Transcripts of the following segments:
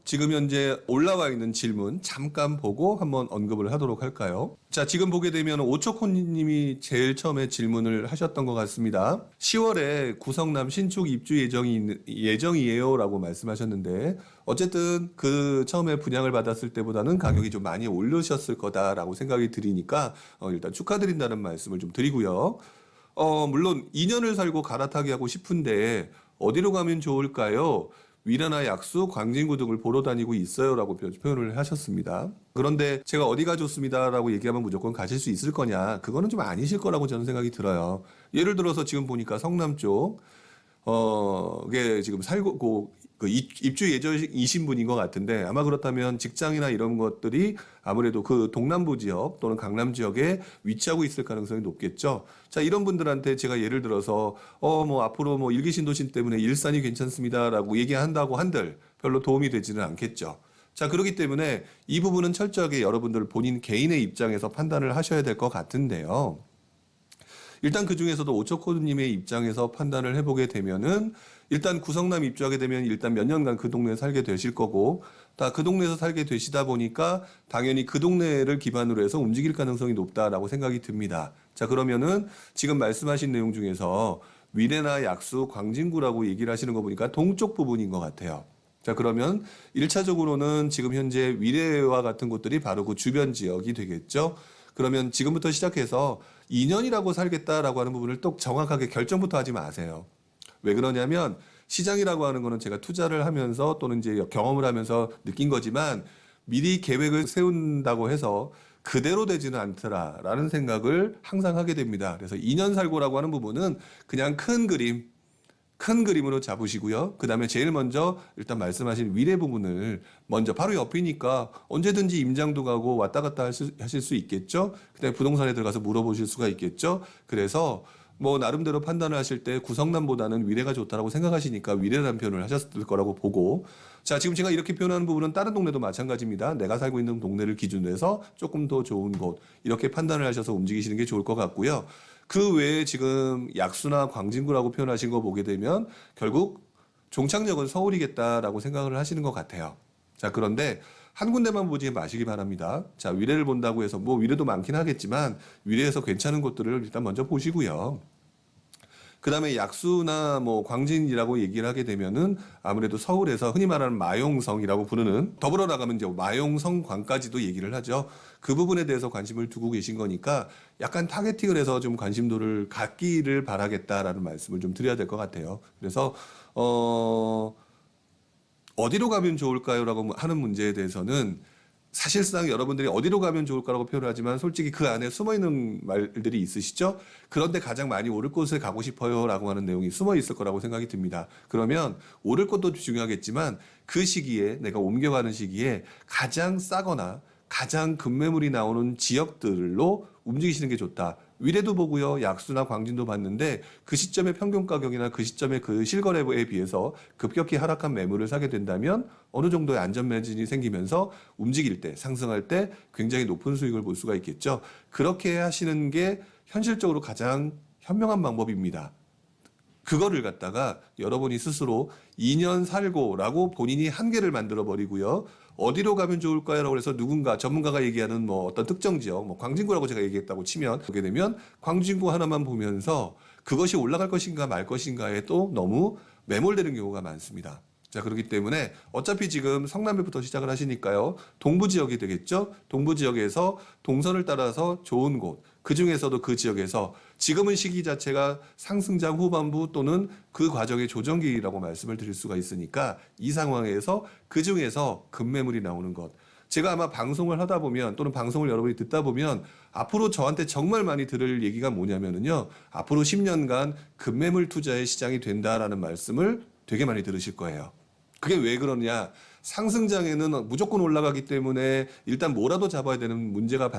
지금 현재 올라와 있는 질문 잠깐 보고 한번 언급을 하도록 할까요? 자, 지금 보게 되면 오초코님이 제일 처음에 질문을 하셨던 것 같습니다. 10월에 구성남 신축 입주 예정이에요 라고 말씀하셨는데, 어쨌든 그 처음에 분양을 받았을 때보다는 가격이 좀 많이 오르셨을 거다라고 생각이 들으니까 일단 축하드린다는 말씀을 좀 드리고요. 물론 2년을 살고 갈아타기 하고 싶은데 어디로 가면 좋을까요? 위례나 약수, 광진구 등을 보러 다니고 있어요라고 표현을 하셨습니다. 그런데 제가 어디가 좋습니다라고 얘기하면 무조건 가실 수 있을 거냐? 그거는 좀 아니실 거라고 저는 생각이 들어요. 예를 들어서 지금 보니까 성남 쪽 이게 지금 살고 그 입주 예정이신 분인 것 같은데, 아마 그렇다면 직장이나 이런 것들이 아무래도 그 동남부 지역 또는 강남 지역에 위치하고 있을 가능성이 높겠죠. 자, 이런 분들한테 제가 예를 들어서 앞으로 뭐 일기 신도시 때문에 일산이 괜찮습니다라고 얘기한다고 한들 별로 도움이 되지는 않겠죠. 자, 그렇기 때문에 이 부분은 철저하게 여러분들 본인 개인의 입장에서 판단을 하셔야 될 것 같은데요. 일단 그 중에서도 오초코드님의 입장에서 판단을 해보게 되면은, 일단 구성남 입주하게 되면 일단 몇 년간 그 동네에 살게 되실 거고, 다 그 동네에서 살게 되시다 보니까 당연히 그 동네를 기반으로 해서 움직일 가능성이 높다라고 생각이 듭니다. 자, 그러면은 지금 말씀하신 내용 중에서 위례나 약수, 광진구라고 얘기를 하시는 거 보니까 동쪽 부분인 것 같아요. 자, 그러면 1차적으로는 지금 현재 위례와 같은 곳들이 바로 그 주변 지역이 되겠죠. 그러면 지금부터 시작해서 2년이라고 살겠다라고 하는 부분을 또 정확하게 결정부터 하지 마세요. 왜 그러냐면, 시장이라고 하는 거는 제가 투자를 하면서 또는 이제 경험을 하면서 느낀 거지만, 미리 계획을 세운다고 해서 그대로 되지는 않더라라는 생각을 항상 하게 됩니다. 그래서 2년 살고라고 하는 부분은 그냥 큰 그림으로 잡으시고요. 그 다음에 제일 먼저 일단 말씀하신 위례 부분을 먼저, 바로 옆이니까 언제든지 임장도 가고 왔다 갔다 하실 수 있겠죠. 그 다음에 부동산에 들어가서 물어보실 수가 있겠죠. 그래서 뭐 나름대로 판단을 하실 때 구성남보다는 위례가 좋다라고 생각하시니까 위례라는 표현을 하셨을 거라고 보고, 자, 지금 제가 이렇게 표현하는 부분은 다른 동네도 마찬가지입니다. 내가 살고 있는 동네를 기준으로 해서 조금 더 좋은 곳, 이렇게 판단을 하셔서 움직이시는 게 좋을 것 같고요. 그 외에 지금 약수나 광진구라고 표현하신 거 보게 되면 결국 종착역은 서울이겠다라고 생각을 하시는 것 같아요. 자, 그런데 한 군데만 보지 마시기 바랍니다. 자, 위례를 본다고 해서 뭐 위례도 많긴 하겠지만 위례에서 괜찮은 곳들을 일단 먼저 보시고요. 그 다음에 약수나 뭐 광진이라고 얘기를 하게 되면은 아무래도 서울에서 흔히 말하는 마용성이라고 부르는, 더불어 나가면 이제 마용성광까지도 얘기를 하죠. 그 부분에 대해서 관심을 두고 계신 거니까 약간 타겟팅을 해서 좀 관심도를 갖기를 바라겠다라는 말씀을 좀 드려야 될 것 같아요. 그래서 어디로 가면 좋을까요?라고 하는 문제에 대해서는 사실상 여러분들이 어디로 가면 좋을까라고 표현을 하지만 솔직히 그 안에 숨어있는 말들이 있으시죠? 그런데 가장 많이 오를 곳에 가고 싶어요 라고 하는 내용이 숨어 있을 거라고 생각이 듭니다. 그러면 오를 곳도 중요하겠지만 그 시기에, 내가 옮겨가는 시기에 가장 싸거나 가장 급매물이 나오는 지역들로 움직이시는 게 좋다. 위례도 보고요, 약수나 광진도 봤는데 그 시점의 평균 가격이나 그 시점의 그 실거래에 비해서 급격히 하락한 매물을 사게 된다면 어느 정도의 안전 매진이 생기면서 움직일 때, 상승할 때 굉장히 높은 수익을 볼 수가 있겠죠. 그렇게 하시는 게 현실적으로 가장 현명한 방법입니다. 그거를 갖다가 여러분이 스스로 2년 살고라고 본인이 한계를 만들어 버리고요. 어디로 가면 좋을까요? 라고 해서 누군가 전문가가 얘기하는 뭐 어떤 특정 지역, 뭐 광진구라고 제가 얘기했다고 치면, 보게 되면 광진구 하나만 보면서 그것이 올라갈 것인가 말 것인가에 또 너무 매몰되는 경우가 많습니다. 자, 그렇기 때문에 어차피 지금 성남에부터 시작을 하시니까요. 동부 지역이 되겠죠? 동부 지역에서 동선을 따라서 좋은 곳, 그 중에서도 그 지역에서 지금은 시기 자체가 상승장 후반부 또는 그 과정의 조정기라고 말씀을 드릴 수가 있으니까 이 상황에서 그 중에서 급매물이 나오는 것. 제가 아마 방송을 하다 보면 또는 방송을 여러분이 듣다 보면 앞으로 저한테 정말 많이 들을 얘기가 뭐냐면은요. 앞으로 10년간 급매물 투자의 시장이 된다라는 말씀을 되게 많이 들으실 거예요. 그게 왜 그러냐? 상승장에는 무조건 올라가기 때문에 일단 뭐라도 잡아야 되는 문제가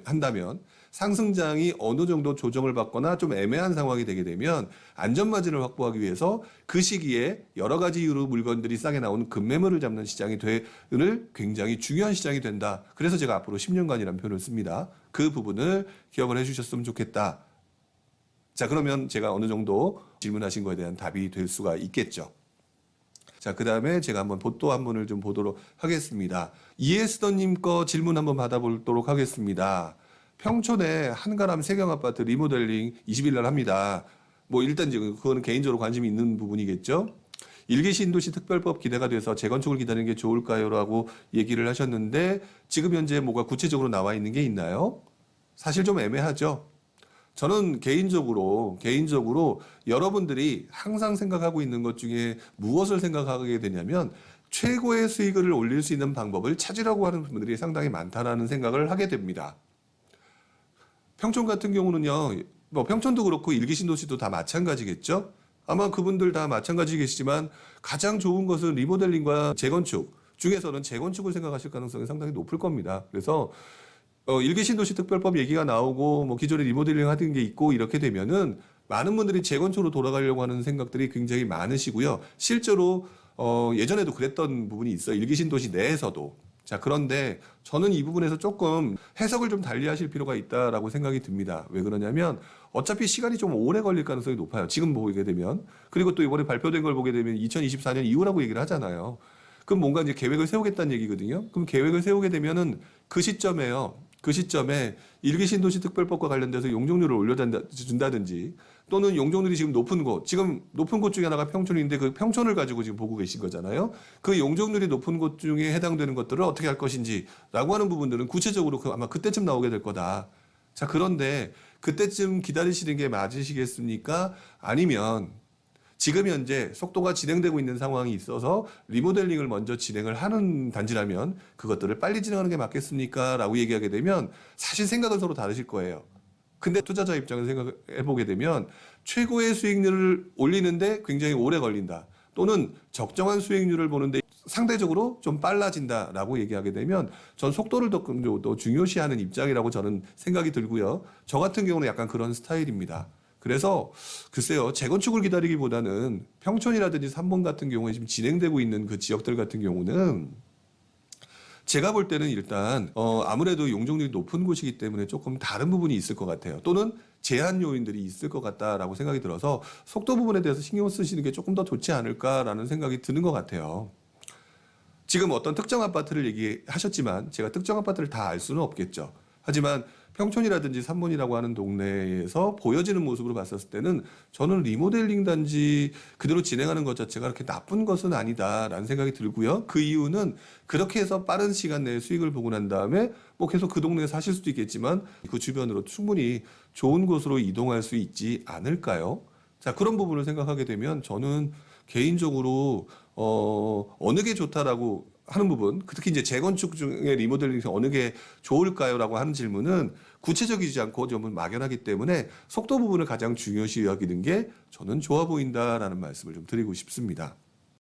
한다면, 상승장이 어느 정도 조정을 받거나 좀 애매한 상황이 되게 되면 안전마진을 확보하기 위해서 그 시기에 여러 가지 이유로 물건들이 싸게 나오는 급매물을 잡는 시장이 되는 굉장히 중요한 시장이 된다. 그래서 제가 앞으로 10년간이라는 표현을 씁니다. 그 부분을 기억을 해주셨으면 좋겠다. 자, 그러면 제가 어느 정도 질문하신 거에 대한 답이 될 수가 있겠죠. 자, 그 다음에 제가 한번 또 한 분을 좀 보도록 하겠습니다. 이에스더님 거 질문 한번 받아보도록 하겠습니다. 평촌에 한가람 세경 아파트 리모델링 20일 날 합니다. 뭐 일단 지금 그거는 개인적으로 관심이 있는 부분이겠죠. 일기 신도시 특별법 기대가 돼서 재건축을 기다리는 게 좋을까요? 라고 얘기를 하셨는데 지금 현재 뭐가 구체적으로 나와 있는 게 있나요? 사실 좀 애매하죠. 저는 개인적으로 여러분들이 항상 생각하고 있는 것 중에 무엇을 생각하게 되냐면 최고의 수익을 올릴 수 있는 방법을 찾으려고 하는 분들이 상당히 많다라는 생각을 하게 됩니다. 평촌 같은 경우는요, 뭐 평촌도 그렇고 일기 신도시도 다 마찬가지겠죠. 아마 그분들 다 마찬가지겠지만 가장 좋은 것은 리모델링과 재건축 중에서는 재건축을 생각하실 가능성이 상당히 높을 겁니다. 그래서 일기 신도시 특별법 얘기가 나오고 뭐 기존에 리모델링 하던 게 있고 이렇게 되면은 많은 분들이 재건축으로 돌아가려고 하는 생각들이 굉장히 많으시고요. 실제로 예전에도 그랬던 부분이 있어요. 일기 신도시 내에서도. 자, 그런데 저는 이 부분에서 조금 해석을 좀 달리 하실 필요가 있다라고 생각이 듭니다. 왜 그러냐면 어차피 시간이 좀 오래 걸릴 가능성이 높아요. 지금 보게 되면. 그리고 또 이번에 발표된 걸 보게 되면 2024년 이후라고 얘기를 하잖아요. 그럼 뭔가 이제 계획을 세우겠다는 얘기거든요. 그럼 계획을 세우게 되면은 그 시점에 일기 신도시 특별법과 관련돼서 용적률을 올려준다든지 또는 용적률이 지금 지금 높은 곳 중에 하나가 평촌인데 그 평촌을 가지고 지금 보고 계신 거잖아요. 그 용적률이 높은 곳 중에 해당되는 것들을 어떻게 할 것인지라고 하는 부분들은 구체적으로 아마 그때쯤 나오게 될 거다. 자, 그런데 그때쯤 기다리시는 게 맞으시겠습니까? 아니면 지금 현재 속도가 진행되고 있는 상황이 있어서 리모델링을 먼저 진행을 하는 단지라면 그것들을 빨리 진행하는 게 맞겠습니까? 라고 얘기하게 되면 사실 생각은 서로 다르실 거예요. 근데 투자자 입장에서 생각해 보게 되면 최고의 수익률을 올리는데 굉장히 오래 걸린다. 또는 적정한 수익률을 보는데 상대적으로 좀 빨라진다라고 얘기하게 되면 전 속도를 더 중요시하는 입장이라고 저는 생각이 들고요. 저 같은 경우는 약간 그런 스타일입니다. 그래서 글쎄요, 재건축을 기다리기보다는 평촌이라든지 삼본 같은 경우에 지금 진행되고 있는 그 지역들 같은 경우는 제가 볼 때는 일단 아무래도 용적률이 높은 곳이기 때문에 조금 다른 부분이 있을 것 같아요. 또는 제한 요인들이 있을 것 같다라고 생각이 들어서 속도 부분에 대해서 신경 쓰시는 게 조금 더 좋지 않을까라는 생각이 드는 것 같아요. 지금 어떤 특정 아파트를 얘기하셨지만 제가 특정 아파트를 다 알 수는 없겠죠. 하지만 평촌이라든지 삼본이라고 하는 동네에서 보여지는 모습으로 봤었을 때는 저는 리모델링 단지 그대로 진행하는 것 자체가 그렇게 나쁜 것은 아니다라는 생각이 들고요. 그 이유는 그렇게 해서 빠른 시간 내에 수익을 보고 난 다음에 뭐 계속 그 동네에 사실 수도 있겠지만 그 주변으로 충분히 좋은 곳으로 이동할 수 있지 않을까요? 자, 그런 부분을 생각하게 되면 저는 개인적으로 어느 게 좋다라고 하는 부분, 특히 이제 재건축 중에 리모델링 중 어느 게 좋을까요?라고 하는 질문은 구체적이지 않고 좀 막연하기 때문에 속도 부분을 가장 중요시 여기는 게 저는 좋아 보인다라는 말씀을 좀 드리고 싶습니다.